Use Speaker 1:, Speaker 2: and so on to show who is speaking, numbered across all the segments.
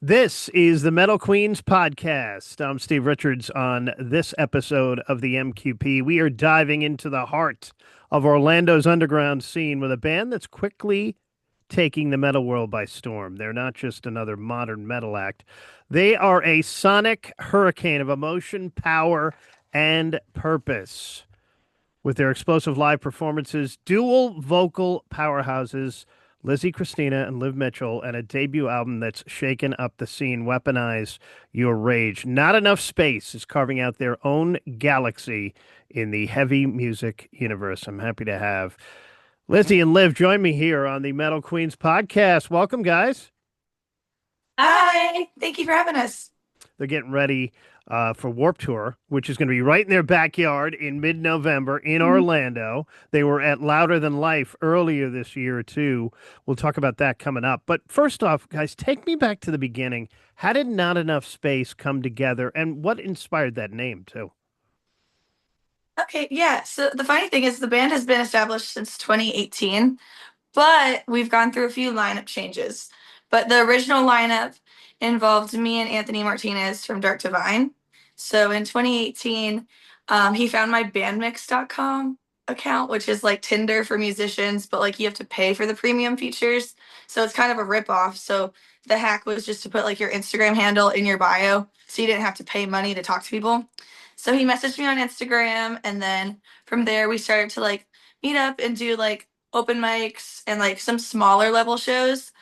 Speaker 1: This is the Metal Queens podcast. I'm Steve Richards. On this episode of the MQP, we are diving into the heart of Orlando's underground scene with a band that's quickly taking the metal world by storm. They're not just another modern metal act, they are a sonic hurricane of emotion, power, and purpose. With their explosive live performances, dual vocal powerhouses, Lizzie, Kristina, and Liv Mitchell, and a debut album that's shaken up the scene, Weaponize Your Rage. Not Enough Space is carving out their own galaxy in the heavy music universe. I'm happy to have Lizzie and Liv join me here on the Metal Queens podcast. Welcome, guys.
Speaker 2: Hi, thank you for having us.
Speaker 1: They're getting ready for Warp Tour, which is going to be right in their backyard in mid-November in
Speaker 2: Mhm.
Speaker 1: Orlando. They were at Louder Than Life earlier this year, too. We'll talk about that coming up. But first off, guys, take me back to the beginning. How did Not Enough Space come together, and what inspired that name, too?
Speaker 2: Okay, yeah. So the funny thing is, the band has been established since 2018, but we've gone through a few lineup changes. But the original lineup involved me and Anthony Martinez from Dark Divine. So in 2018, he found my bandmix.com account, which is like Tinder for musicians, but like you have to pay for the premium features. So it's kind of a ripoff. So the hack was just to put like your Instagram handle in your bio so you didn't have to pay money to talk to people. So he messaged me on Instagram, and then from there we started to like meet up and do like open mics and like some smaller level shows.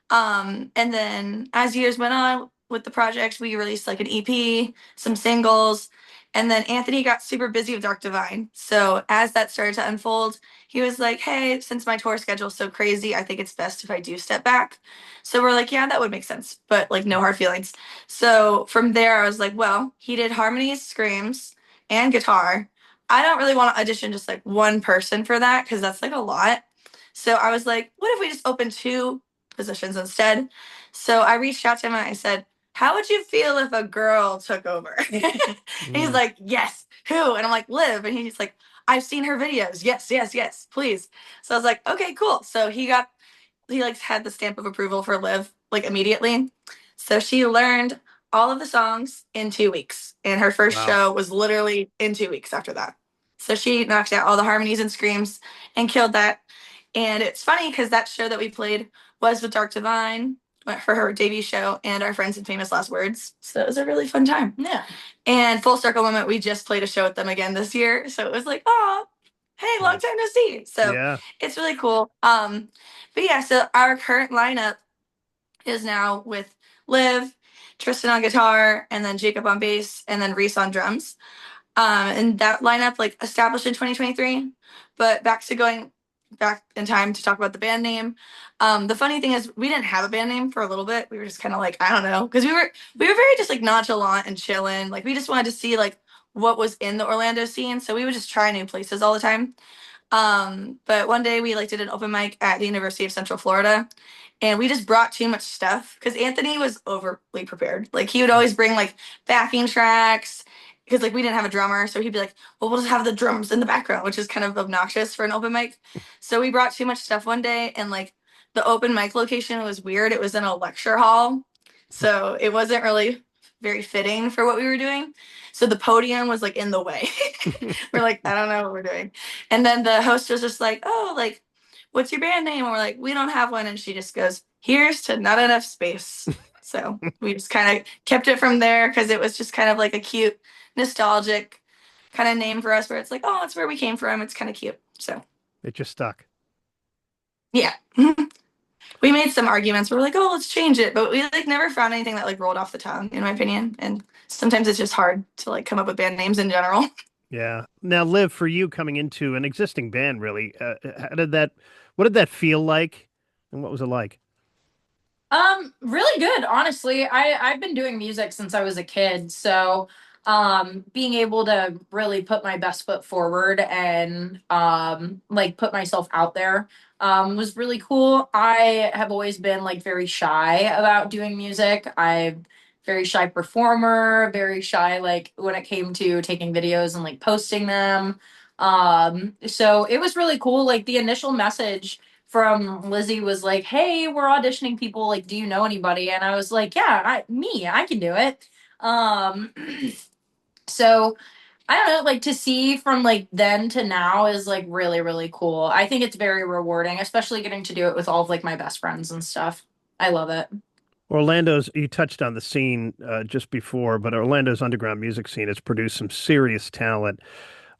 Speaker 2: And then as years went on with the project, we released like an EP, some singles, and then Anthony got super busy with Dark Divine. So as that started to unfold, he was like, "Hey, since my tour schedule is so crazy, I think it's best if I do step back." So we're like, "Yeah, that would make sense," but like no hard feelings. So from there, I was like, "Well, he did harmonies, screams, and guitar. I don't really want to audition just like one person for that because that's like a lot." So I was like, "What if we just open two positions instead?" So I reached out to him and I said, "How would you feel if a girl took over?" And he's
Speaker 1: Mm.
Speaker 2: like, "Yes, who?" And I'm like, "Liv." And he's like, "I've seen her videos. Yes, yes, yes, please." So I was like, "Okay, cool." So he like had the stamp of approval for Liv like immediately. So she learned all of the songs in 2 weeks. And her first
Speaker 1: Wow.
Speaker 2: show was literally in 2 weeks after that. So she knocked out all the harmonies and screams and killed that. And it's funny because that show that we played was with Dark Divine for her debut show and our friends and famous last words. So it was a really fun time. Yeah. And full circle moment, we just played a show with them again this year. So it was like, oh, hey, long
Speaker 1: Nice.
Speaker 2: time no see. So
Speaker 1: Yeah.
Speaker 2: it's really cool. But yeah, so our current lineup is now with Liv, Tristan on guitar, and then Jacob on bass, and then Reese on drums. And that lineup like established in 2023. But back to going back in time to talk about the band name. The funny thing is we didn't have a band name for a little bit. We were just kind of like, I don't know, because we were very just like nonchalant and chilling. Like we just wanted to see like what was in the Orlando scene. So we would just try new places all the time. But one day we like did an open mic at the University of Central Florida, and we just brought too much stuff because Anthony was overly prepared. Like he would always bring like backing tracks because like we didn't have a drummer, so he'd be like, "Well, we'll just have the drums in the background," which is kind of obnoxious for an open mic. So we brought too much stuff one day, and like the open mic location was weird. It was in a lecture hall, so it wasn't really very fitting for what we were doing. So the podium was like in the way. We're like, I don't know what we're doing. And then the host was just like, "Oh, like, what's your band name?" And we're like, "We don't have one." And she just goes, "Here's to Not Enough Space." So we just kind of kept it from there because it was just kind of like a cute, nostalgic kind of name for us where it's like, oh, that's where we came from. It's kind of cute. So
Speaker 1: It just stuck.
Speaker 2: yeah. We made some arguments. We are like, oh, let's change it. But we like never found anything that like rolled off the tongue, in my opinion. And sometimes it's just hard to like come up with band names in general.
Speaker 1: Yeah. Now, Liv, for you coming into an existing band, really, what did that feel like? And what was it like?
Speaker 3: Really good, honestly. I've been doing music since I was a kid, so being able to really put my best foot forward and like put myself out there was really cool. I have always been like very shy about doing music. I'm very shy performer, very shy like when it came to taking videos and like posting them. So it was really cool. Like the initial message from Lizzie was like, "Hey, we're auditioning people. Like, do you know anybody?" And I was like, "Yeah, I can do it." Um, so I don't know, like to see from like then to now is like really, really cool. I think it's very rewarding, especially getting to do it with all of like my best friends and stuff. I love it.
Speaker 1: Orlando's, you touched on the scene just before, but Orlando's underground music scene has produced some serious talent.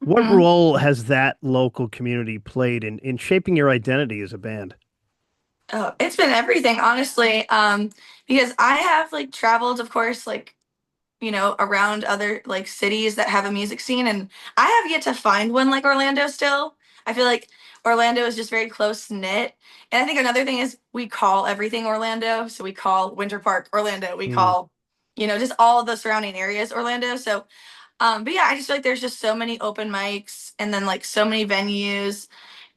Speaker 1: What
Speaker 2: Mhm.
Speaker 1: role has that local community played in shaping your identity as a band?
Speaker 2: Oh, it's been everything, honestly. Because I have like traveled, of course, like around other like cities that have a music scene, and I have yet to find one like Orlando still. I feel like Orlando is just very close knit. And I think another thing is we call everything Orlando. So we call Winter Park Orlando. We
Speaker 1: Mm.
Speaker 2: call, just all of the surrounding areas Orlando. So but yeah, I just feel like there's just so many open mics and then like so many venues.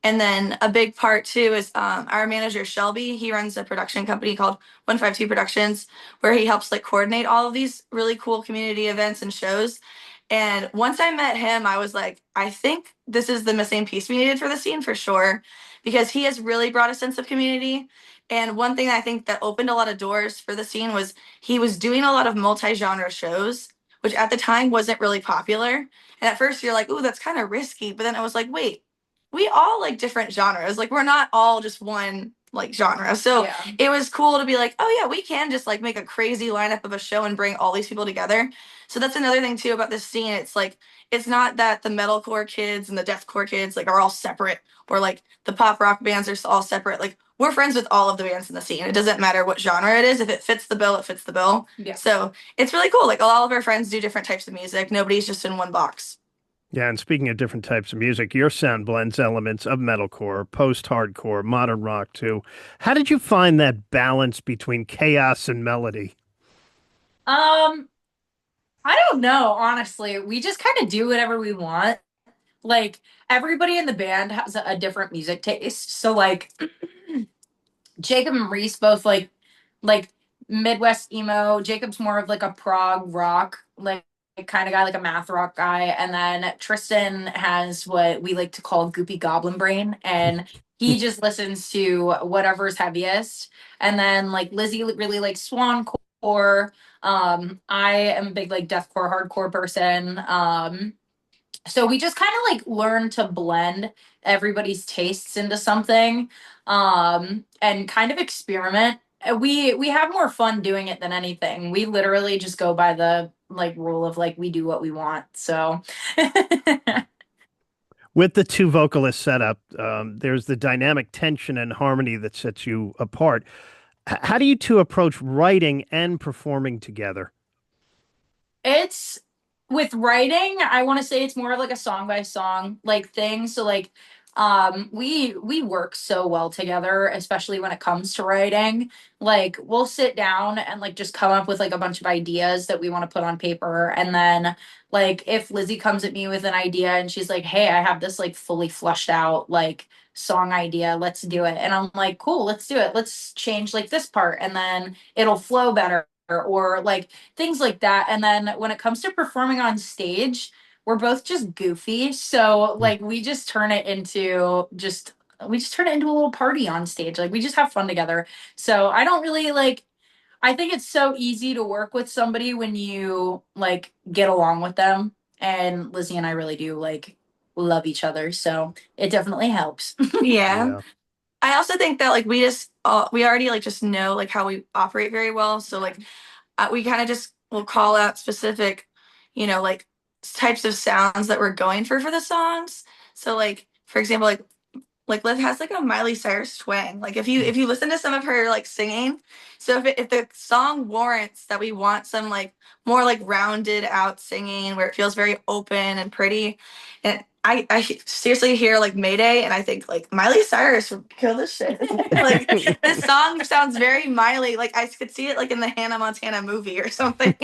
Speaker 2: And then a big part too is our manager Shelby. He runs a production company called 152 Productions, where he helps like coordinate all of these really cool community events and shows. And once I met him, I was like, I think this is the missing piece we needed for the scene for sure, because he has really brought a sense of community. And one thing I think that opened a lot of doors for the scene was he was doing a lot of multi-genre shows, which at the time wasn't really popular. And at first you're like, ooh, that's kind of risky. But then I was like, wait, we all like different genres. Like we're not all just one like genre. So
Speaker 3: Yeah.
Speaker 2: it was cool to be like, oh yeah, we can just like make a crazy lineup of a show and bring all these people together. So that's another thing too about this scene. It's like it's not that the metalcore kids and the deathcore kids like are all separate, or like the pop rock bands are all separate. Like we're friends with all of the bands in the scene. It doesn't matter what genre it is. If it fits the bill, it fits the bill.
Speaker 3: Yeah.
Speaker 2: So it's really cool. Like all of our friends do different types of music. Nobody's just in one box.
Speaker 1: Yeah, and speaking of different types of music, your sound blends elements of metalcore, post-hardcore, modern rock too. How did you find that balance between chaos and melody?
Speaker 3: Um, I don't know, honestly. We just kind of do whatever we want. Like everybody in the band has a different music taste. So like Jacob and Reese both like Midwest emo. Jacob's more of like a prog rock, like kind of guy, like a math rock guy. And then Tristan has what we like to call goopy goblin brain, and he just listens to whatever's heaviest. And then like Lizzie really likes swan core. I am a big like deathcore hardcore person. So we just kind of like learn to blend everybody's tastes into something, and kind of experiment. We have more fun doing it than anything. We literally just go by the like rule of like we do what we want. So
Speaker 1: With the two vocalist setup, there's the dynamic tension and harmony that sets you apart. How do you two approach writing and performing together?
Speaker 3: it's with writing, I want to say it's more of like a song by song like thing. So like we work so well together, especially when it comes to writing. Like we'll sit down and like just come up with like a bunch of ideas that we want to put on paper, and then like if Lizzie comes at me with an idea and she's like, "Hey, I have this like fully flushed out like song idea. Let's do it." And I'm like, "Cool, let's do it. Let's change like this part and then it'll flow better." Or like things like that. And then when it comes to performing on stage, we're both just goofy. So like we just turn it into a little party on stage. Like we just have fun together. So I don't really like I think it's so easy to work with somebody when you like get along with them. And Lizzie and I really do like love each other. So it definitely helps.
Speaker 2: Yeah.
Speaker 1: Yeah.
Speaker 2: I also think that like we already like just know like how we operate very well. So like we kind of just will call out specific, like types of sounds that we're going for the songs. So like for example, like Liv has like a Miley Cyrus twang. Like if you listen to some of her like singing, so if the song warrants that we want some like more like rounded out singing where it feels very open and pretty, and I seriously hear like Mayday and I think like Miley Cyrus would kill this shit. Like this song sounds very Miley. Like I could see it like in the Hannah Montana movie or something.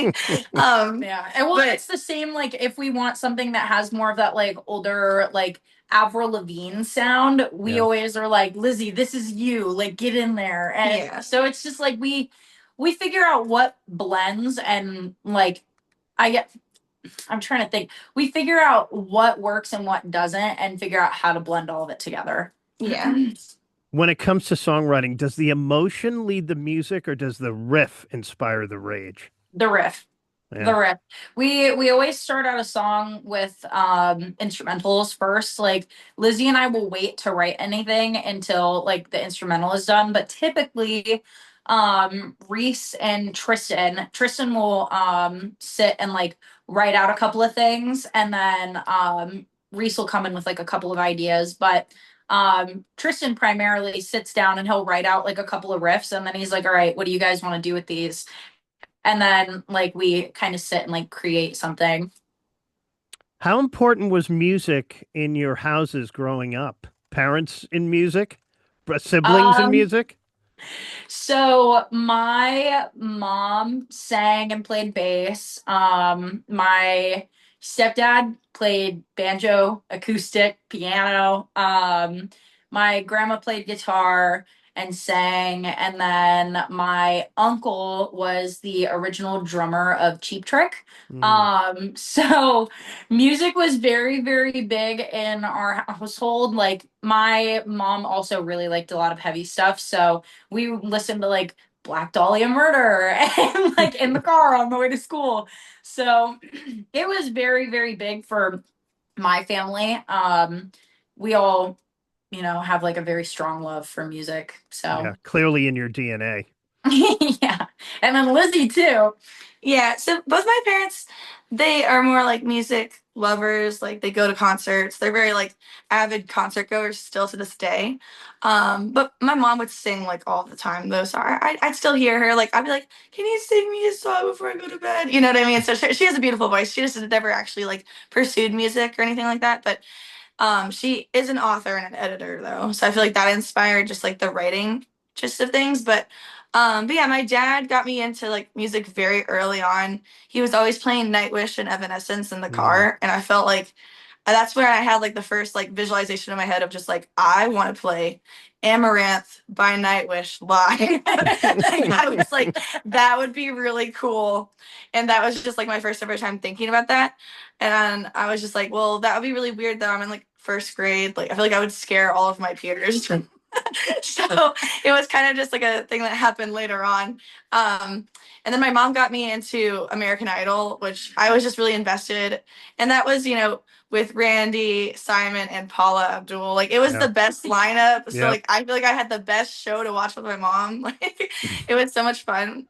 Speaker 3: Yeah. And well,
Speaker 2: But
Speaker 3: it's the same like if we want something that has more of that like older like Avril Lavigne sound, we
Speaker 1: Yeah.
Speaker 3: always are like, "Lizzie, this is you. Like get in there." And
Speaker 2: yeah,
Speaker 3: so it's just like we figure out what blends, and like I get I'm trying to think. We figure out what works and what doesn't and figure out how to blend all of it together.
Speaker 2: yeah.
Speaker 1: When it comes to songwriting, does the emotion lead the music or does the riff inspire the rage?
Speaker 3: The riff. The
Speaker 1: Yeah.
Speaker 3: riff. We always start out a song with instrumentals first. Like Lizzie and I will wait to write anything until like the instrumental is done. But typically, Reese and Tristan will sit and like write out a couple of things, and then Reese will come in with like a couple of ideas. But Tristan primarily sits down and he'll write out like a couple of riffs, and then he's like, all right, what do you guys want to do with these? And then like we kind of sit and like create something.
Speaker 1: How important was music in your houses growing up? Parents in music? Siblings in
Speaker 3: Um,
Speaker 1: music?
Speaker 3: so my mom sang and played bass. My stepdad played banjo, acoustic, piano. My grandma played guitar and sang, and then my uncle was the original drummer of Cheap Trick.
Speaker 1: Mm.
Speaker 3: So music was very, very big in our household. Like my mom also really liked a lot of heavy stuff, so we listened to like Black Dahlia Murder and like in the car on the way to school. So it was very, very big for my family. We all, have like a very strong love for music. So
Speaker 1: Yeah, clearly in your DNA.
Speaker 3: yeah. And then Lizzie too.
Speaker 2: Yeah, so both my parents, they are more like music lovers. Like they go to concerts. They're very like avid concert goers still to this day. But my mom would sing like all the time though. So I'd still hear her. Like I'd be like, "Can you sing me a song before I go to bed?" You know what I mean? So she has a beautiful voice. She just has never actually like pursued music or anything like that. But she is an author and an editor though, so I feel like that inspired just like the writing gist of things. But yeah, my dad got me into like music very early on. He was always playing Nightwish and Evanescence in the
Speaker 1: Mm.
Speaker 2: car, and I felt like that's where I had like the first like visualization in my head of just like I want to play Amaranth by Nightwish live. Like I was like that would be really cool, and that was just like my first ever time thinking about that. And I was just like, well, that would be really weird though. I'm in like first grade. Like I feel like I would scare all of my peers. So it was kind of just like a thing that happened later on. And then my mom got me into American Idol, which I was just really invested. And that was, with Randy, Simon, and Paula Abdul. Like it was
Speaker 1: Yeah.
Speaker 2: the best lineup. So
Speaker 1: Yep.
Speaker 2: like I feel like I had the best show to watch with my mom. Like it was so much fun.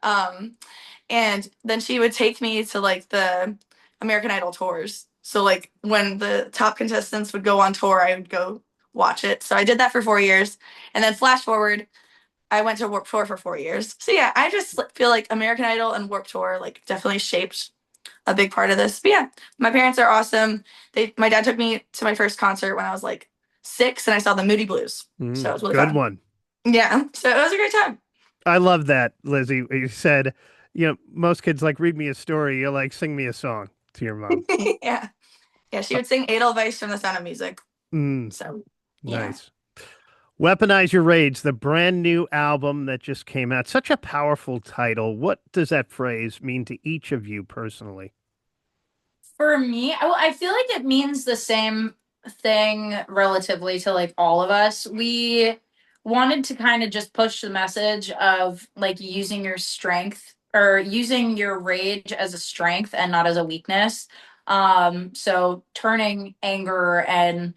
Speaker 2: And then she would take me to like the American Idol tours. So like when the top contestants would go on tour, I would go watch it. So I did that for 4 years. And then flash forward, I went to Warped Tour for 4 years. So yeah, I just feel like American Idol and Warped Tour like definitely shaped a big part of this. But yeah, my parents are awesome. My dad took me to my first concert when I was like 6 and I saw the Moody Blues. So it was really
Speaker 1: Good
Speaker 2: fun.
Speaker 1: one.
Speaker 2: Yeah. So it was a great time.
Speaker 1: I love that, Lizzie. You said, most kids like read me a story. You're like, sing me a song to your mom.
Speaker 2: Yeah. Yeah, she
Speaker 1: Uh,
Speaker 2: would sing Edelweiss from The Sound of Music.
Speaker 1: mm,
Speaker 2: So yeah.
Speaker 1: nice. Weaponize Your Rage, the brand new album that just came out. Such a powerful title. What does that phrase mean to each of you personally?
Speaker 3: For me, I feel like it means the same thing relatively to like all of us. We wanted to kind of just push the message of like using your strength or using your rage as a strength and not as a weakness. So turning anger and,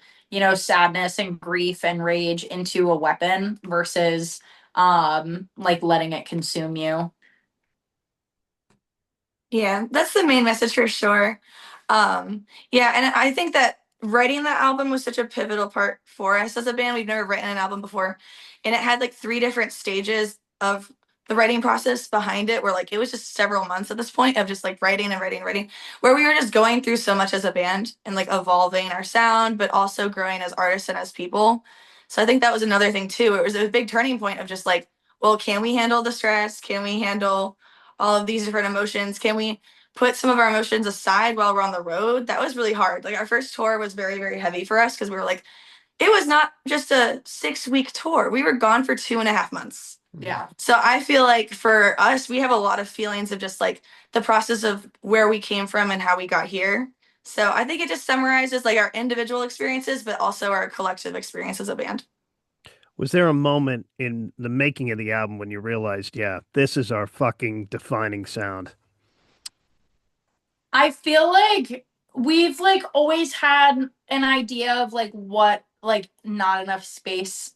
Speaker 3: sadness and grief and rage into a weapon versus like letting it consume you.
Speaker 2: Yeah, that's the main message for sure. Yeah, and I think that writing that album was such a pivotal part for us as a band. We've never written an album before, and it had like three different stages of the writing process behind it, where like it was just several months at this point of just like writing and writing and writing, where we were just going through so much as a band and like evolving our sound, but also growing as artists and as people. So I think that was another thing too. It was a big turning point of just like, well, can we handle the stress? Can we handle all of these different emotions? Can we put some of our emotions aside while we're on the road? That was really hard. Like our first tour was very, very heavy for us because we were like, it was not just a 6 week tour. We were gone for 2.5 months.
Speaker 3: Yeah.
Speaker 2: So I feel like for us, we have a lot of feelings of just like the process of where we came from and how we got here. So I think it just summarizes like our individual experiences, but also our collective experience as a band.
Speaker 1: Was there a moment in the making of the album when you realized, yeah, this is our fucking defining sound?
Speaker 3: I feel like we've like always had an idea of like what like not enough space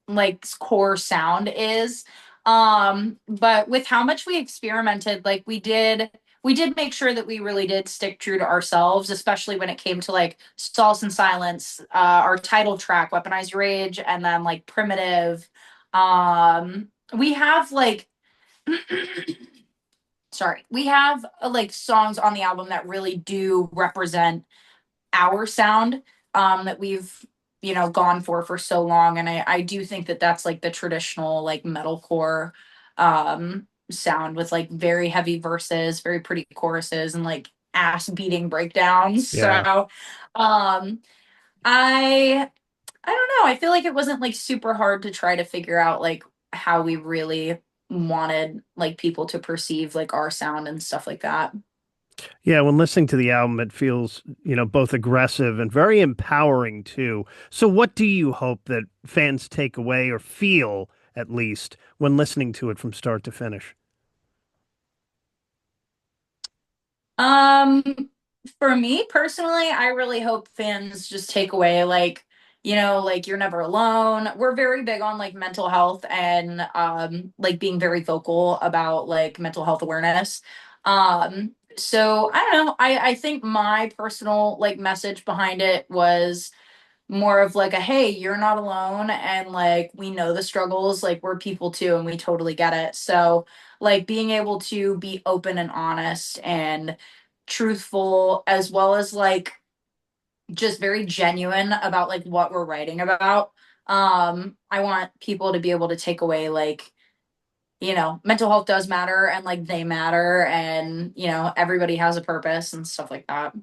Speaker 3: like core sound is. But with how much we experimented, like we did make sure that we really did stick true to ourselves, especially when it came to like Stalls and Silence, our title track, Weaponized Rage, and then like Primitive. We have like sorry, we have like songs on the album that really do represent our sound, that we've gone for so long, and I do think that that's like the traditional like metalcore sound with like very heavy verses, very pretty choruses, and like ass beating breakdowns.
Speaker 1: Yeah.
Speaker 3: So um I don't know, I feel like it wasn't like super hard to try to figure out like how we really wanted like people to perceive like our sound and stuff like that.
Speaker 1: Yeah, when listening to the album, it feels, both aggressive and very empowering too. So what do you hope that fans take away or feel at least when listening to it from start to finish?
Speaker 3: Um, for me personally, I really hope fans just take away like, like you're never alone. We're very big on like mental health and like being very vocal about like mental health awareness. So I don't know. I think my personal like message behind it was more of like a hey, you're not alone, and like we know the struggles, like we're people too, and we totally get it. So like being able to be open and honest and truthful, as well as like just very genuine about like what we're writing about. I want people to be able to take away like, mental health does matter, and like they matter, and everybody has a purpose and stuff like that.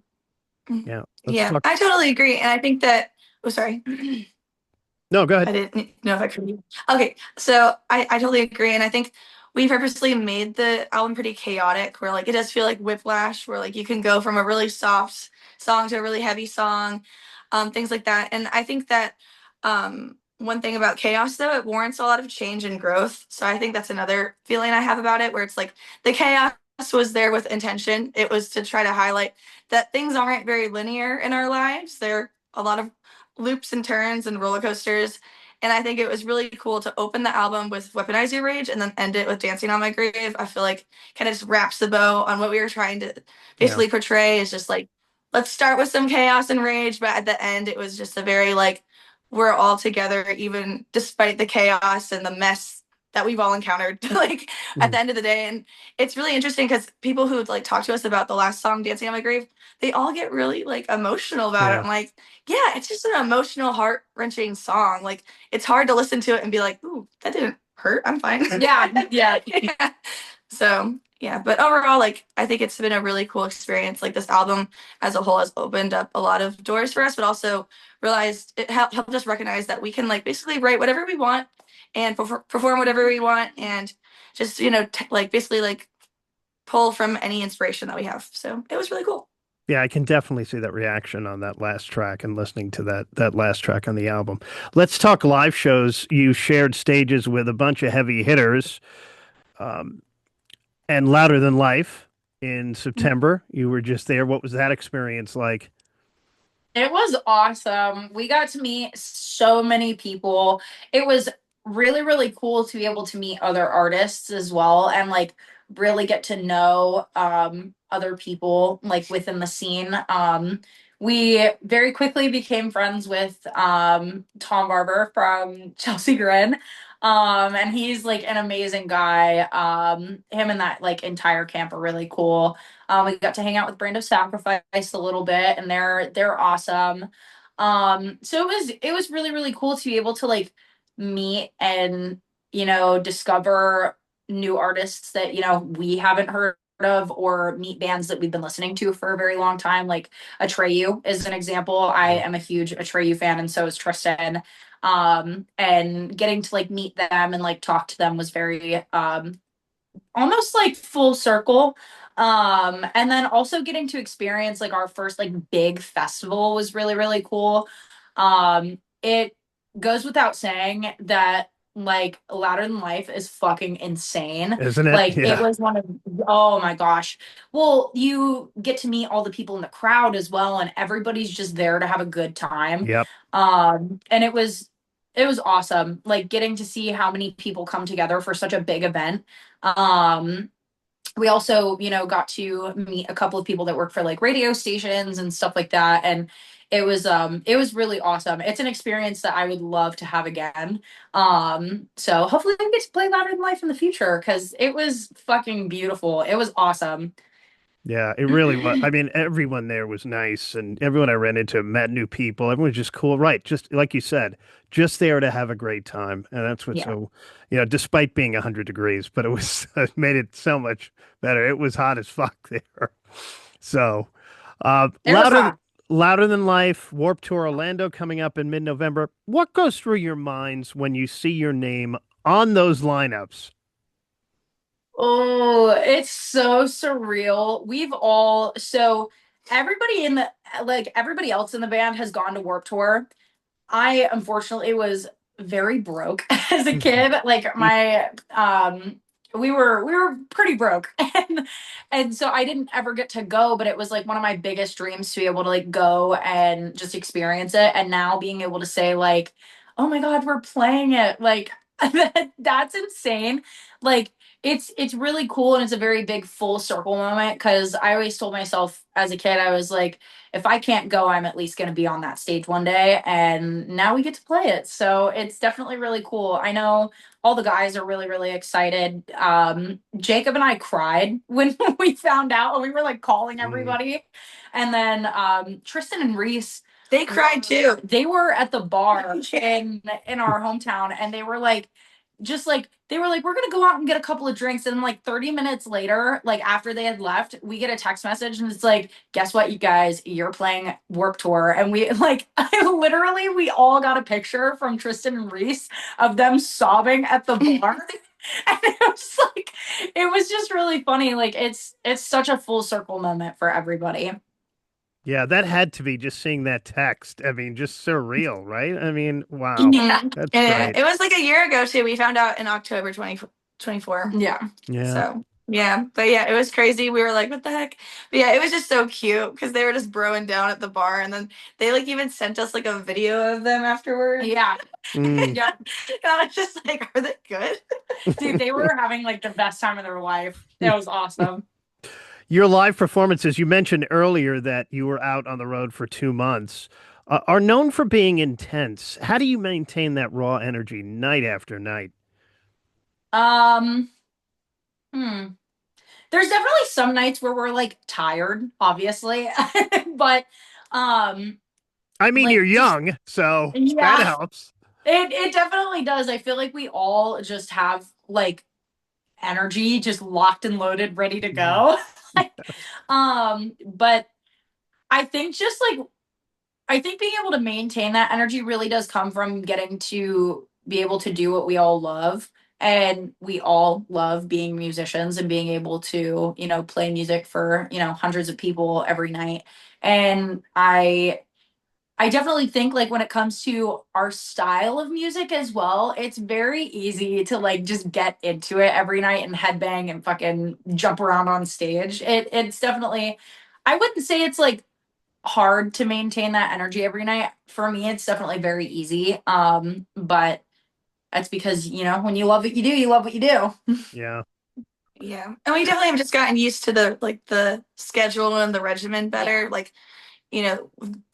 Speaker 1: Yeah, let's
Speaker 2: Yeah,
Speaker 1: talk.
Speaker 2: I totally agree. And I think that, oh, sorry.
Speaker 1: No, go
Speaker 2: I
Speaker 1: ahead.
Speaker 2: didn't know if I could. Okay, so I totally agree, and I think we purposely made the album pretty chaotic, where like it does feel like whiplash, where like you can go from a really soft song to a really heavy song, things like that. And I think that one thing about chaos, though, it warrants a lot of change and growth. So I think that's another feeling I have about it, where it's like the chaos was there with intention. It was to try to highlight that things aren't very linear in our lives. There are a lot of loops and turns and roller coasters. And I think it was really cool to open the album with Weaponize Your Rage and then end it with Dancing on My Grave. I feel like kind of just wraps the bow on what we were trying to
Speaker 1: Yeah.
Speaker 2: basically portray, is just like, let's start with some chaos and rage, but at the end it was just a very like, we're all together, even despite the chaos and the mess that we've all encountered, like at
Speaker 1: Mhm.
Speaker 2: the end of the day. And it's really interesting because people who like talk to us about the last song, Dancing on My Grave, they all get really like emotional about it.
Speaker 1: Yeah.
Speaker 2: I'm like, yeah, it's just an emotional, heart wrenching song. Like it's hard to listen to it and be like, ooh, that didn't hurt. I'm fine.
Speaker 3: Yeah, yeah.
Speaker 2: Yeah. So yeah, but overall, like I think it's been a really cool experience. Like this album as a whole has opened up a lot of doors for us, but also realized it helped us recognize that we can like basically write whatever we want and perform whatever we want, and just like basically like pull from any inspiration that we have. So it was really cool.
Speaker 1: Yeah, I can definitely see that reaction on that last track and listening to that last track on the album. Let's talk live shows. You shared stages with a bunch of heavy hitters, um, and Louder Than Life in September. You were just there. What was that experience like?
Speaker 3: It was awesome. We got to meet so many people. It was really, really cool to be able to meet other artists as well, and like really get to know other people like within the scene. We very quickly became friends with Tom Barber from Chelsea Grin. And he's like an amazing guy. Him and that like entire camp are really cool. We got to hang out with Brand of Sacrifice a little bit, and they're awesome. So it was really, really cool to be able to like meet and discover new artists that we haven't heard of, or meet bands that we've been listening to for a very long time. Like Atreyu is an example. I am a huge Atreyu fan, and so is Tristan. And getting to like meet them and like talk to them was very almost like full circle. And then also getting to experience like our first like big festival was really, really cool. It goes without saying that like Louder Than Life is fucking insane.
Speaker 1: Isn't it?
Speaker 3: Like it
Speaker 1: Yeah.
Speaker 3: was one of, oh my gosh. Well, you get to meet all the people in the crowd as well, and everybody's just there to have a good time.
Speaker 1: Yep.
Speaker 3: And it was awesome. Like getting to see how many people come together for such a big event. Um we also, got to meet a couple of people that work for like radio stations and stuff like that. And it was really awesome. It's an experience that I would love to have again. So hopefully we get to play Louder Than Life in the future because it was fucking beautiful. It was awesome.
Speaker 1: Yeah, it really was. I mean, everyone there was nice, and everyone I ran into met new people. Everyone was just cool, right? Just like you said, just there to have a great time, and that's what's
Speaker 3: Yeah.
Speaker 1: so, despite being 100 degrees, but it was it made it so much better. It was hot as fuck there. So,
Speaker 3: It was hot.
Speaker 1: louder than life, Warped Tour Orlando coming up in mid-November. What goes through your minds when you see your name on those lineups?
Speaker 3: Oh, it's so surreal. Everybody in the like everybody else in the band has gone to Warped Tour. I unfortunately was very broke as a kid. Like my we were pretty broke and so I didn't ever get to go, but it was like one of my biggest dreams to be able to like go and just experience it. And now being able to say like, oh my God, we're playing it. Like that's insane. Like it's really cool and it's a very big full circle moment because I always told myself as a kid, I was like, if I can't go, I'm at least going to be on that stage one day. And now we get to play it. So it's definitely really cool. I know all the guys are really, really excited. Jacob and I cried when we found out, and we were like calling
Speaker 1: Mm.
Speaker 3: everybody. And then Tristan and Reese,
Speaker 2: They cried too.
Speaker 3: they were at the bar in our hometown, and they were like, just like they were like, we're gonna go out and get a couple of drinks, and then like 30 minutes later, like after they had left, we get a text message and it's like, guess what, you guys, you're playing Warped Tour. And we like we all got a picture from Tristan and Reese of them sobbing at the bar. And it was just really funny. Like it's such a full circle moment for everybody.
Speaker 1: Yeah, that had to be just seeing that text. I mean, just surreal, right? I mean, wow.
Speaker 2: Yeah.
Speaker 1: That's
Speaker 2: And
Speaker 1: great.
Speaker 2: it was like a year ago too. We found out in October 2024.
Speaker 3: Yeah.
Speaker 1: Yeah.
Speaker 2: So yeah, but yeah, it was crazy. We were like, what the heck? But yeah, it was just so cute because they were just broing down at the bar, and then they like even sent us like a video of them afterwards.
Speaker 3: Yeah.
Speaker 1: Mm.
Speaker 3: Yeah.
Speaker 2: And I was just like, are they good?
Speaker 3: Dude, they were having like the best time of their life. It was awesome.
Speaker 1: Your live performances, you mentioned earlier that you were out on the road for 2 months, are known for being intense. How do you maintain that raw energy night after night?
Speaker 3: Um, hmm. There's definitely some nights where we're like tired, obviously. But
Speaker 1: I mean,
Speaker 3: like
Speaker 1: you're
Speaker 3: just
Speaker 1: young, so that
Speaker 3: yeah,
Speaker 1: helps.
Speaker 3: it definitely does. I feel like we all just have like energy just locked and loaded, ready to
Speaker 1: Mm.
Speaker 3: go. Like, but I think just like I think being able to maintain that energy really does come from getting to be able to do what we all love. And we all love being musicians and being able to, play music for, hundreds of people every night. And I definitely think like when it comes to our style of music as well, it's very easy to like just get into it every night and headbang and fucking jump around on stage. It's definitely I wouldn't say it's like hard to maintain that energy every night. For me, it's definitely very easy. But that's because, when you love what you do, you love what you do.
Speaker 1: Yeah.
Speaker 2: Yeah. And we definitely have just gotten used to the schedule and the regimen better.
Speaker 3: Yeah.
Speaker 2: Like,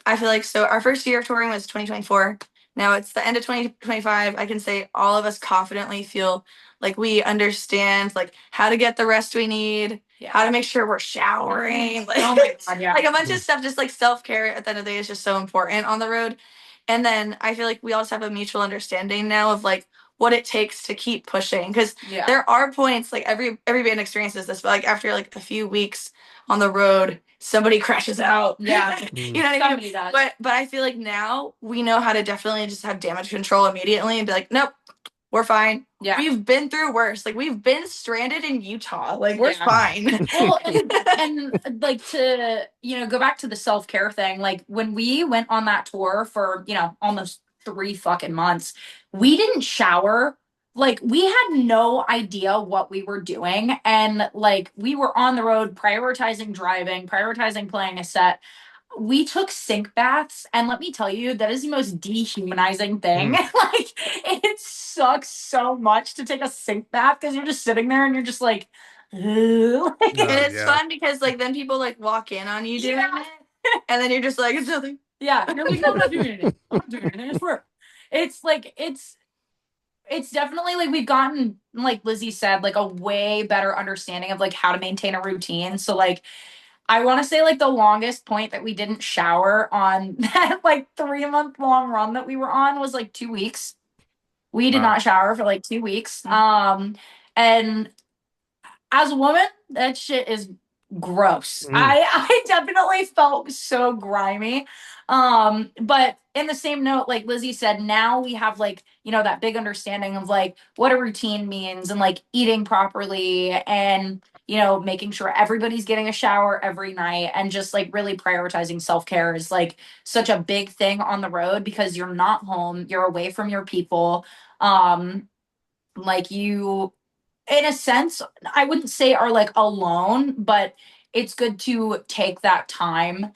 Speaker 2: I feel like so our first year of touring was 2024. Now it's the end of 2025. I can say all of us confidently feel like we understand like how to get the rest we need,
Speaker 3: Yeah.
Speaker 2: how to make sure we're showering, like,
Speaker 3: Oh my God, yeah.
Speaker 2: like a bunch of stuff, just like self-care at the end of the day is just so important on the road. And then I feel like we also have a mutual understanding now of like what it takes to keep pushing. Because
Speaker 3: Yeah.
Speaker 2: there are points like every band experiences this, but like after like a few weeks on the road, somebody crashes out.
Speaker 3: Yeah.
Speaker 2: You know what I mean?
Speaker 3: Somebody does.
Speaker 2: But I feel like now we know how to definitely just have damage control immediately and be like, nope, we're fine.
Speaker 3: Yeah.
Speaker 2: We've been through worse. Like we've been stranded in Utah. Like we're
Speaker 3: Yeah.
Speaker 2: fine.
Speaker 3: Well, and like to go back to the self-care thing, like when we went on that tour for almost 3 fucking months, we didn't shower. Like, we had no idea what we were doing. And like, we were on the road prioritizing driving, prioritizing playing a set. We took sink baths, and let me tell you, that is the most dehumanizing thing. Like, it sucks so much to take a sink bath because you're just sitting there and you're just like, ugh.
Speaker 1: Oh,
Speaker 2: And it's
Speaker 1: yeah.
Speaker 2: fun because like then people like walk in on you doing it, and then you're just like, it's nothing.
Speaker 3: Yeah, you're like, no, I'm not doing anything. I'm not doing anything. It's work. It's like it's definitely like we've gotten, like Lizzie said, like a way better understanding of like how to maintain a routine. So like I want to say like the longest point that we didn't shower on that like 3-month long run that we were on was like 2 weeks. We did
Speaker 1: Wow.
Speaker 3: not shower for like 2 weeks. And as a woman, that shit is gross. I definitely felt so grimy. But in the same note, like Lizzie said, now we have like, you know, that big understanding of like what a routine means and like eating properly and, you know, making sure everybody's getting a shower every night and just like really prioritizing self-care is like such a big thing on the road because you're not home, you're away from your people. Like you, in a sense, I wouldn't say are like alone, but it's good to take that time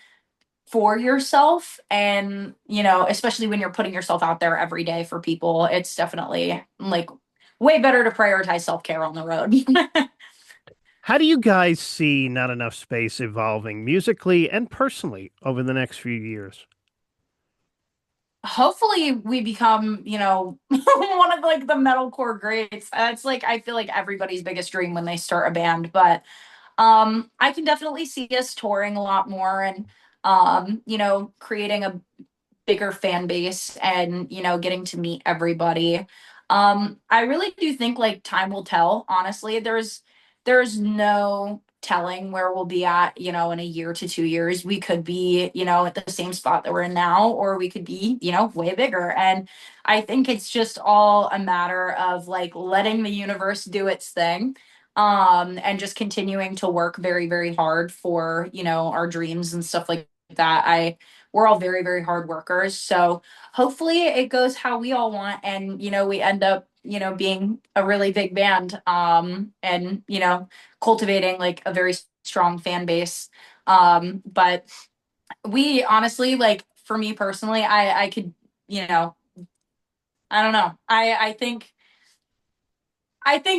Speaker 3: for yourself. And, you know, especially when you're putting yourself out there every day for people, it's definitely like way better to prioritize self-care on the road.
Speaker 1: How do you guys see Not Enough Space evolving musically and personally over the next few years?
Speaker 3: Hopefully we become, you know, one of like the metalcore greats. That's like I feel like everybody's biggest dream when they start a band, but I can definitely see us touring a lot more and you know, creating a bigger fan base and, you know, getting to meet everybody. I really do think like time will tell, honestly. There's no telling where we'll be at, you know, in a year to 2 years. We could be, you know, at the same spot that we're in now, or we could be, you know, way bigger. And I think it's just all a matter of like letting the universe do its thing. And just continuing to work very, very hard for, you know, our dreams and stuff like that. We're all very, very hard workers. So hopefully it goes how we all want. And, you know, we end up, you know, being a really big band, and, you know, cultivating like a very strong fan base. But we honestly, like for me personally, I could, you know, I don't know. I think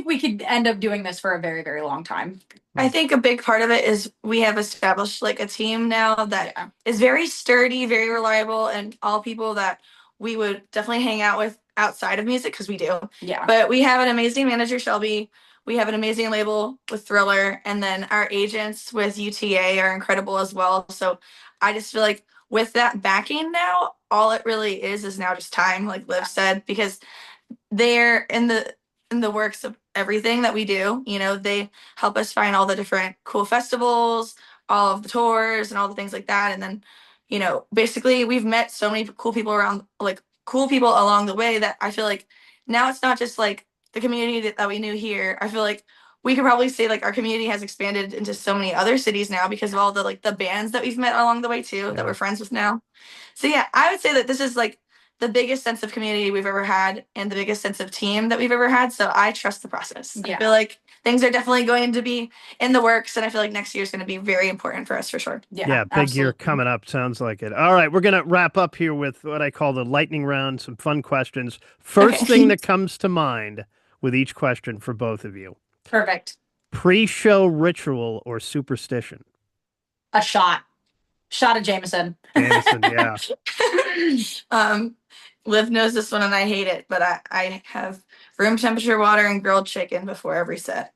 Speaker 3: we could end up doing this for a very, very long time.
Speaker 2: I think a big part of it is we have established like a team now that is very sturdy, very reliable, and all people that we would definitely hang out with outside of music because we do.
Speaker 3: Yeah.
Speaker 2: But we have an amazing manager, Shelby. We have an amazing label with Thriller, and then our agents with UTA are incredible as well. So I just feel like with that backing now, all it really is now just time, like Liv said, because they're in the works of everything that we do. You know, they help us find all the different cool festivals, all of the tours and all the things like that. And then, you know, basically we've met so many cool people around, like cool people along the way that I feel like now it's not just like the community that we knew here. I feel like we could probably say like our community has expanded into so many other cities now because of all the like the bands that we've met along the way too, that we're friends with now. So yeah, I would say that this is like the biggest sense of community we've ever had and the biggest sense of team that we've ever had. So I trust the process.
Speaker 3: Yeah.
Speaker 2: I feel like things are definitely going to be in the works, and I feel like next year is going to be very important for us for sure.
Speaker 1: Yeah, big year coming up. Sounds like it. All right, we're going to wrap up here with what I call the lightning round, some fun questions. First thing that comes to mind with each question for both of you.
Speaker 3: Perfect.
Speaker 1: Pre-show ritual or superstition?
Speaker 3: A shot of Jameson.
Speaker 1: Jameson, yeah.
Speaker 2: Liv knows this one and I hate it, but I have room temperature water and grilled chicken before every set.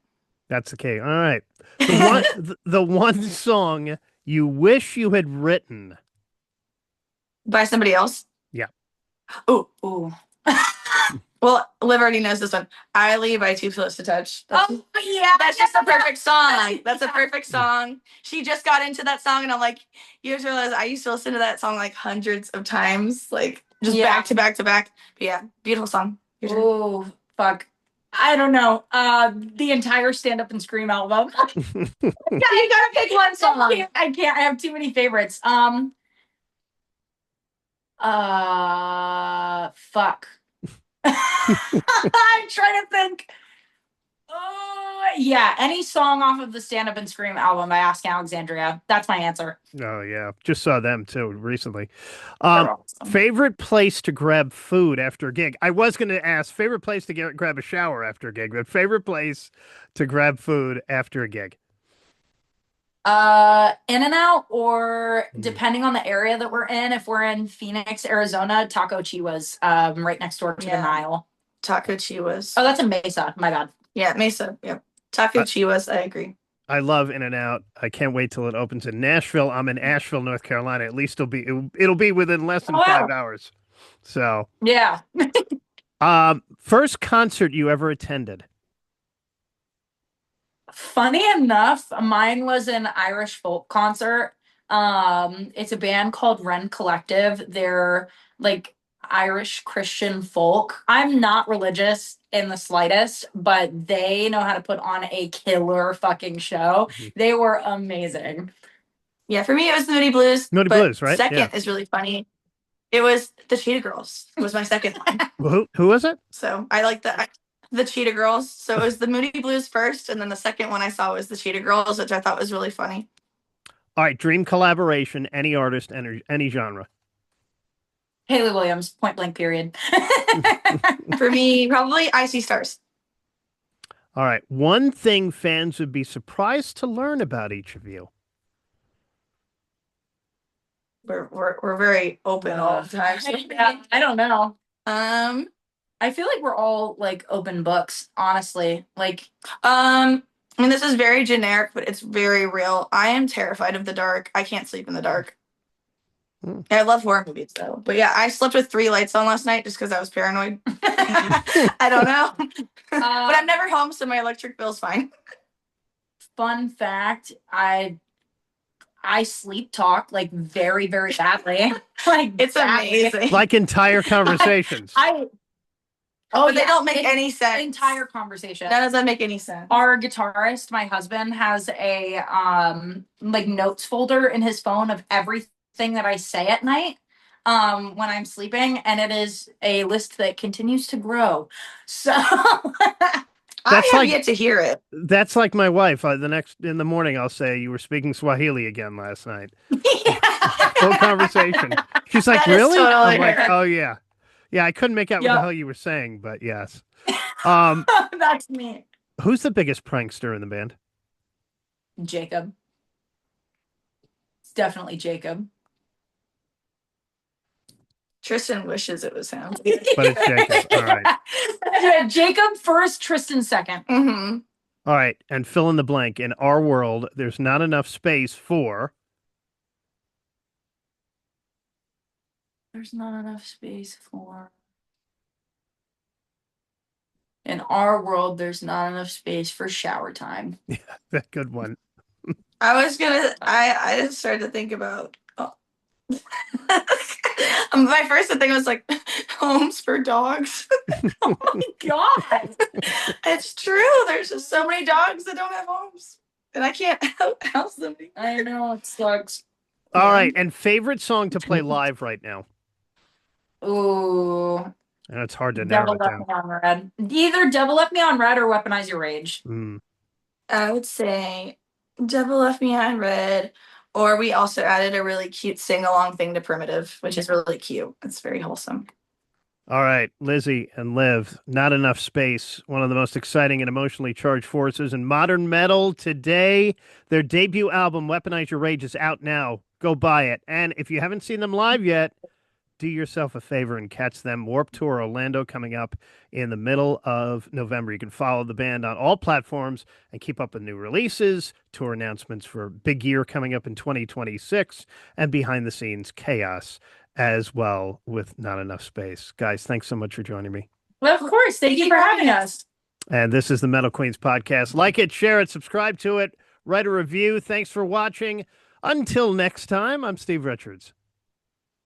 Speaker 1: That's okay. All right. The one song you wish you had written
Speaker 2: by somebody else?
Speaker 1: Yeah.
Speaker 2: Ooh. Well, Liv already knows this one. "Eiley" by Too Close to Touch. That's just a perfect song. That's a perfect song. She just got into that song, and I'm like, you just realize I used to listen to that song like hundreds of times, like just back to back to back. But yeah, beautiful song.
Speaker 3: Oh, fuck. I don't know. The entire Stand Up and Scream album.
Speaker 2: Yeah, you gotta pick one song.
Speaker 3: I can't. I have too many favorites. Fuck. I'm trying to think. Oh, yeah. Any song off of the Stand Up and Scream album by Asking Alexandria. That's my answer.
Speaker 1: Oh yeah, just saw them too recently.
Speaker 3: They're awesome.
Speaker 1: Favorite place to grab food after a gig? I was going to ask favorite place to grab a shower after a gig, but favorite place to grab food after a gig?
Speaker 3: In-N-Out, or depending on the area that we're in, if we're in Phoenix, Arizona, Taco Chiwa's right next door to the Nile.
Speaker 2: Taco Chiwas.
Speaker 3: Oh, that's in Mesa. My bad.
Speaker 2: Yeah, Mesa. Yep. Taco Chiwas. I agree.
Speaker 1: I love In-N-Out. I can't wait till it opens in Nashville. I'm in Asheville, North Carolina. At least it'll be within less than 5 hours. So
Speaker 3: yeah.
Speaker 1: First concert you ever attended?
Speaker 3: Funny enough, mine was an Irish folk concert. It's a band called Wren Collective. They're like Irish Christian folk. I'm not religious in the slightest, but they know how to put on a killer fucking show. They were amazing.
Speaker 2: Yeah, for me it was the Moody Blues.
Speaker 1: Moody Blues, right?
Speaker 2: Second is really funny. It was the Cheetah Girls. It was my second one.
Speaker 1: Who was it?
Speaker 2: So I like the Cheetah Girls. So it was the Moody Blues first, and then the second one I saw was the Cheetah Girls, which I thought was really funny.
Speaker 1: All right, dream collaboration, any artist, any genre.
Speaker 3: Haley Williams, point blank, period.
Speaker 2: For me, probably I See Stars.
Speaker 1: All right, one thing fans would be surprised to learn about each of you.
Speaker 2: We're very open all the time. So.
Speaker 3: Yeah, I don't know. I feel like we're all like open books, honestly. Like,
Speaker 2: I mean, this is very generic, but it's very real. I am terrified of the dark. I can't sleep in the dark. I love horror movies though. But yeah, I slept with 3 lights on last night just because I was paranoid. I don't know. But I'm never home, so my electric bill's fine.
Speaker 3: Fun fact, I sleep talk like very, very badly. Like,
Speaker 2: it's amazing.
Speaker 1: Like entire conversations.
Speaker 2: But they don't make any sense.
Speaker 3: Entire conversation.
Speaker 2: That doesn't make any sense.
Speaker 3: Our guitarist, my husband, has a like notes folder in his phone of everything that I say at night when I'm sleeping, and it is a list that continues to grow. So
Speaker 2: I have yet to hear it.
Speaker 1: That's like my wife. In the morning, I'll say, "You were speaking Swahili again last night." Full conversation. She's like, "Really?"
Speaker 2: Totally
Speaker 1: I'm like, "Oh yeah, yeah." I couldn't make out what the hell you were saying, but yes.
Speaker 3: That's me.
Speaker 1: Who's the biggest prankster in the band?
Speaker 3: Jacob. It's definitely Jacob.
Speaker 2: Tristan wishes it was him.
Speaker 1: But it's Jacob. All right.
Speaker 3: Jacob first, Tristan second.
Speaker 2: Mm-hmm.
Speaker 1: All right. And fill in the blank. In our world, there's not enough space for...
Speaker 3: There's not enough space for... In our world, there's not enough space for shower time.
Speaker 1: Yeah, that good one.
Speaker 2: I just started to think about... my first thing was like homes for dogs.
Speaker 3: Oh my god,
Speaker 2: it's true. There's just so many dogs that don't have homes, and I can't house them.
Speaker 3: I know, it sucks.
Speaker 1: All right, and favorite song to play live right now?
Speaker 3: Ooh,
Speaker 1: and it's hard to narrow it down.
Speaker 3: Me on Red. Either Devil Left Me on Red or Weaponize Your Rage.
Speaker 2: I would say Devil Left Me on Red. Or we also added a really cute sing-along thing to Primitive, which is really cute. It's very wholesome.
Speaker 1: All right, Lizzie and Liv, Not Enough Space, one of the most exciting and emotionally charged forces in modern metal today. Their debut album, Weaponize Your Rage, is out now. Go buy it. And if you haven't seen them live yet, do yourself a favor and catch them. Warped Tour Orlando coming up in the middle of November. You can follow the band on all platforms and keep up with new releases, tour announcements for big year coming up in 2026, and behind the scenes chaos as well with Not Enough Space. Guys, thanks so much for joining me.
Speaker 3: Well, of course. Thank you for having us.
Speaker 1: And this is the Metal Queens podcast. Like it, share it, subscribe to it, write a review. Thanks for watching. Until next time, I'm Steve Richards.